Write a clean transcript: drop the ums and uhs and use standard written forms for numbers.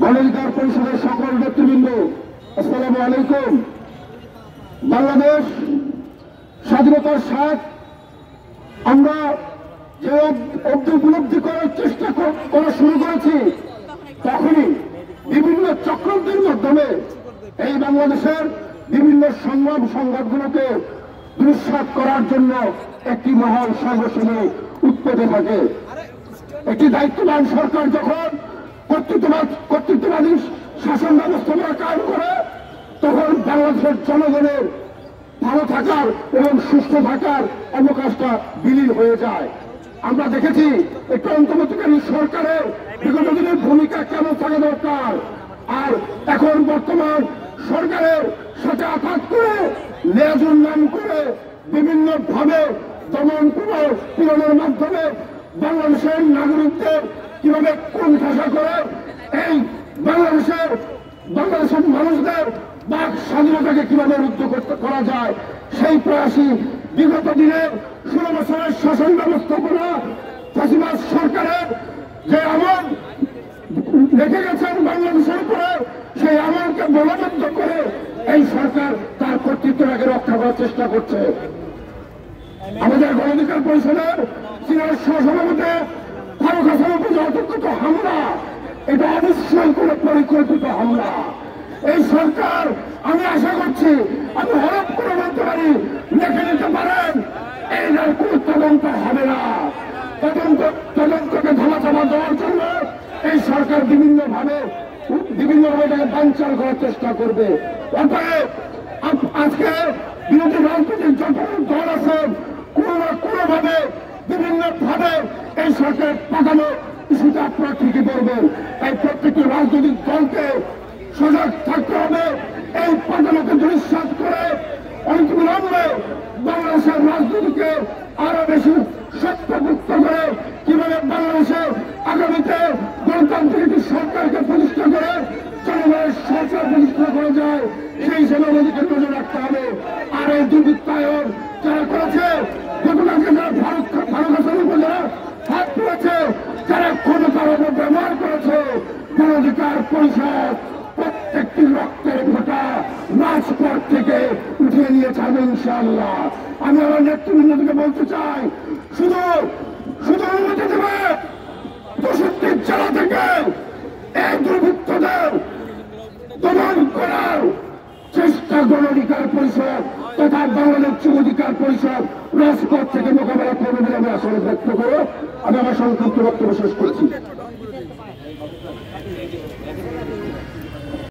গণঅধিকার পরিষদের সকল নেতৃবৃন্দ, আসসালামু আলাইকুম। বাংলাদেশ স্বাধীনতার স্বাদ আমরা যে উপলব্ধি করার চেষ্টা করা শুরু করেছি, তখনই বিভিন্ন চক্রান্তের মাধ্যমে এই বাংলাদেশের বিভিন্ন সংঘাতগুলোকে দুঃসাৎ করার জন্য একটি মহল সর্বসময় উৎপেতে থাকে। একটি দায়িত্ববান সরকার যখন কর্তৃত্ববাদী শাসন ব্যবস্থা কায়েম করে, তখন বাংলাদেশের জনগণের ভালো থাকার এবং সুস্থ থাকার অবকাশটা বিলীন হয়ে যায়। আমরা দেখেছি একটি অন্তর্বর্তীকালীন সরকারের বিগত দিনের ভূমিকা কেমন থাকা দরকার, আর এখন বর্তমান সরকারের সাথে আঘাত করে লেজুর নাম করে বিভিন্ন ভাবে দমন পীড়নের মাধ্যমে বাংলাদেশের নাগরিকদের কিভাবে কোণঠাসা করে এই বাংলাদেশের মানুষদের বাক স্বাধীনতাকে কিভাবে রুদ্ধ করা যায়, সেই প্রয়াসী বিগত দিনের 16 বছরের শাসন ব্যবস্থাপনা ফ্যাসিবাদ সরকারের যে আমল রেখে গেছেন বাংলাদেশের উপরে, সেই আমলকে বলবদ্ধ করে এই সরকার তার কর্তৃত্বটাকে রক্ষা করার চেষ্টা করছে। আমাদের গণঅধিকার পরিষদের সিনিয়র সহসভাপতি ফারুক হাসানের উপর অতর্কিত হামলা, এটা অবশ্যই কোনো পরিকল্পিত হামলা। এই সরকার, আমি আশা করছি, আমি হরফ করে বলতে পারি, লিখে নিতে পারেন, এই কোনো তদন্ত হবে না। তদন্তকে ধামাচাপা দেওয়ার জন্য এই সরকার বিভিন্নভাবে তাকে বানচাল করার চেষ্টা করবে। অতএব আজকে বিরোধী রাজনৈতিক যত দল আছেন, কোনো না কোনোভাবে বিভিন্নভাবে এই সরকার পাঠানো ইস্যুতে আপনারা ঠিকই করবেন। এই প্রত্যেকটি রাজনৈতিক দলকে সজাগ থাকতে হবে। এই পাঠানোকে দুঃসাৎ করে অনতিবিলম্বে বাংলাদেশের রাজনীতিকে আরো বেশি শক্তপুক্ত করে কিভাবে বাংলাদেশে আগামীতে গণতান্ত্রিক সরকারকে প্রতিষ্ঠা করে জনগণের সরকার প্রতিষ্ঠা করা যায়, সেই হিসেবে আমাদেরকে নজর রাখতে হবে। আর এই দুর্বৃত্তায়ন যারা করেছে, গতকালকে যারা ফারুক হাসানের উপর যারা হাত তুলেছে, যারা ক্ষমতার অপব্যবহার করেছে, গণঅধিকার পরিষদ প্রত্যেকটি রক্তের ফোঁটা রাজপথ থেকে উঠিয়ে নিয়ে যাবে ইনশাআল্লাহ। আমি আমার নেতৃবৃন্দকে বলতে চাই, শুধু অনুমতি দেবে ৬৫ জেলা থেকে এই দুর্বৃত্তদের দমন করার চেষ্টা গণঅধিকার পরিষদ তথা বাংলাদেশ যুব অধিকার পরিষদ রাজপথ থেকে মোকাবেলা করবে বলে আমি আসলে ব্যক্ত করে আমি আমার সংক্ষিপ্ত বক্তব্য শেষ করছি।